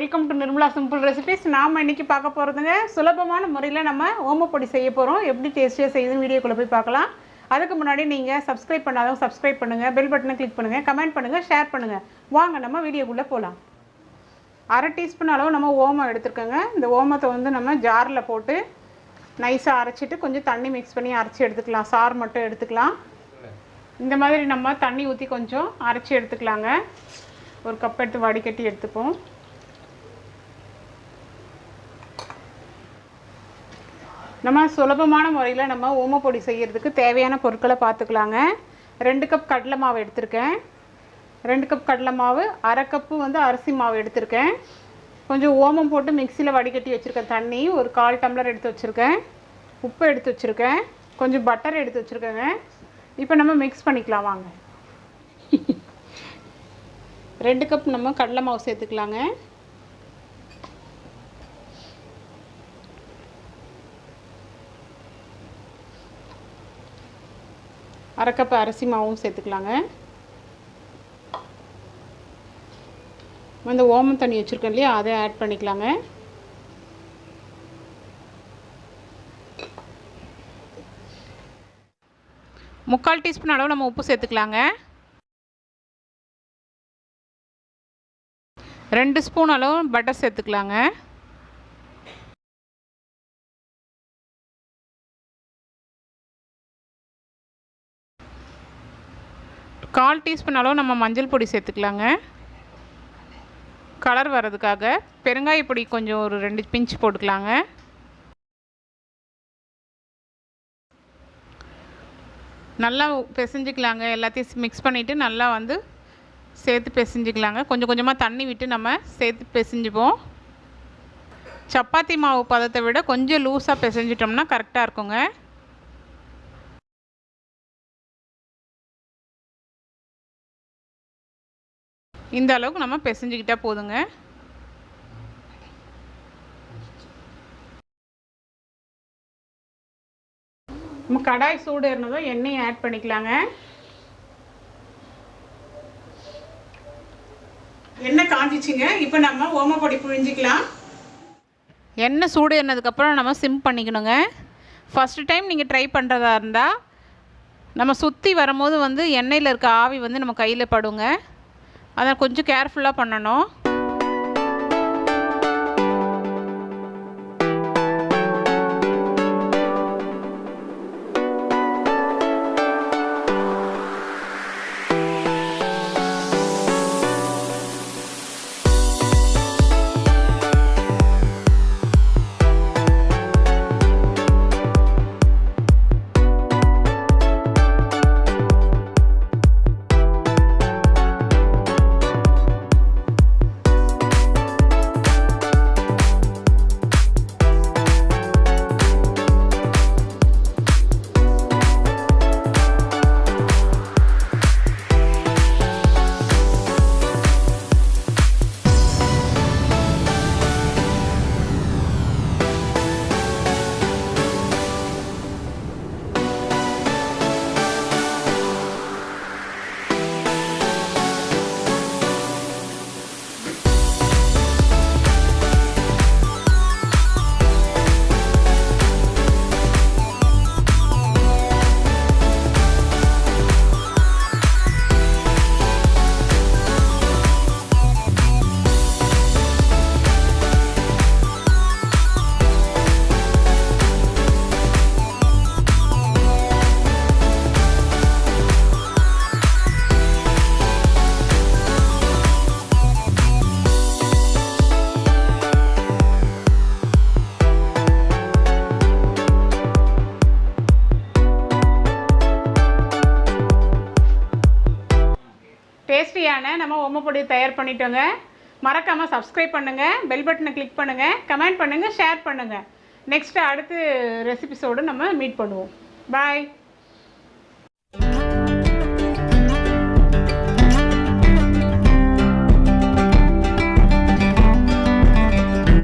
Welcome to Nirmala simple recipes. நாம் இன்றைக்கி பார்க்க போகிறதுங்க சுலபமான முறையில் நம்ம ஓமப்பொடி செய்ய போகிறோம். எப்படி டேஸ்டியாக செய்யுதுன்னு வீடியோக்குள்ளே போய் பார்க்கலாம். அதுக்கு முன்னாடி நீங்கள் சப்ஸ்கிரைப் பண்ணாதவங்க சப்ஸ்கிரைப் பண்ணுங்கள், பெல் பட்டனை கிளிக் பண்ணுங்கள், கமெண்ட் பண்ணுங்கள், ஷேர் பண்ணுங்கள். வாங்க நம்ம வீடியோக்குள்ளே போகலாம். 1/2 டீஸ்பூன் அளவு நம்ம ஓமம் எடுத்துருக்கோங்க. இந்த ஓமத்தை வந்து நம்ம ஜாரில் போட்டு நைஸாக அரைச்சிட்டு கொஞ்சம் தண்ணி மிக்ஸ் பண்ணி அரைச்சி எடுத்துக்கலாம். சாறு மட்டும் எடுத்துக்கலாம். இந்த மாதிரி நம்ம தண்ணி ஊற்றி கொஞ்சம் அரைச்சி எடுத்துக்கலாங்க. ஒரு கப் எடுத்து வடிகட்டி எடுத்துப்போம். நம்ம சுலபமான முறையில் நம்ம ஓமப்பொடி செய்கிறதுக்கு தேவையான பொருட்களை பார்த்துக்கலாங்க. 2 கப் கடலை மாவு எடுத்திருக்கேன். 2 கப் கடலை மாவு, 1/2 கப்பு வந்து அரிசி மாவு எடுத்திருக்கேன். கொஞ்சம் ஓமம் போட்டு மிக்சியில் வடிகட்டி வச்சுருக்கேன். தண்ணி ஒரு 1/4 டம்ளர் எடுத்து வச்சுருக்கேன். உப்பு எடுத்து வச்சுருக்கேன். கொஞ்சம் பட்டர் எடுத்து வச்சுருக்கேங்க. இப்போ நம்ம மிக்ஸ் பண்ணிக்கலாம் வாங்க. 2 கப் நம்ம கடலை மாவு சேர்த்துக்கலாங்க. அரை கப் அரிசி மாவும் சேர்த்துக்கலாங்க. இந்த ஓமம் தண்ணி வச்சுருக்கேன் இல்லையா, அதை ஆட் பண்ணிக்கலாங்க. முக்கால் டீஸ்பூன் அளவு நம்ம உப்பு சேர்த்துக்கலாங்க. 2 ஸ்பூன் அளவு பட்டர் சேர்த்துக்கலாங்க. கால் டீஸ்பூன் அளவு நம்ம மஞ்சள் பொடி சேர்த்துக்கலாங்க. கலர் வர்றதுக்காக பெருங்காய பொடி கொஞ்சம் ஒரு 2 பிஞ்ச் போட்டுக்கலாங்க. நல்லா பிசைஞ்சிக்கலாங்க. எல்லாத்தையும் மிக்ஸ் பண்ணிவிட்டு நல்லா வந்து சேர்த்து பிசைஞ்சிக்கலாங்க. கொஞ்சம் கொஞ்சமாக தண்ணி விட்டு நம்ம சேர்த்து பிசைஞ்சிப்போம். சப்பாத்தி மாவு பதத்தை விட கொஞ்சம் லூஸாக பிசைஞ்சிட்டோம்னா கரெக்டாக இருக்குங்க. இந்த அளவுக்கு நம்ம பிசைஞ்சிக்கிட்டால் போதுங்க. நம்ம கடாய் சூடு ஏறினதும் எண்ணெயை ஆட் பண்ணிக்கலாங்க. எண்ணெய் காஞ்சிச்சிங்க. இப்போ நம்ம ஓமப்பொடி புழிஞ்சிக்கலாம். எண்ணெய் சூடு ஏறினதுக்கப்புறம் நம்ம சிம் பண்ணிக்கணுங்க. ஃபஸ்ட்டு டைம் நீங்கள் ட்ரை பண்ணுறதா இருந்தால் நம்ம சுற்றி வரும்போது வந்து எண்ணெயில் இருக்க ஆவி வந்து நம்ம கையில் படுங்க. அதை கொஞ்சம் கேர்ஃபுல்லாக பண்ணணும். டேஸ்டியான நம்ம ஓமப்பொடி தயார் பண்ணிட்டோங்க. மறக்காமல் சப்ஸ்கிரைப் பண்ணுங்கள், பெல் பட்டனை கிளிக் பண்ணுங்கள், கமெண்ட் பண்ணுங்கள், ஷேர் பண்ணுங்கள். நெக்ஸ்ட்டு அடுத்த ரெசிபிஸோடு நம்ம மீட் பண்ணுவோம். பாய்.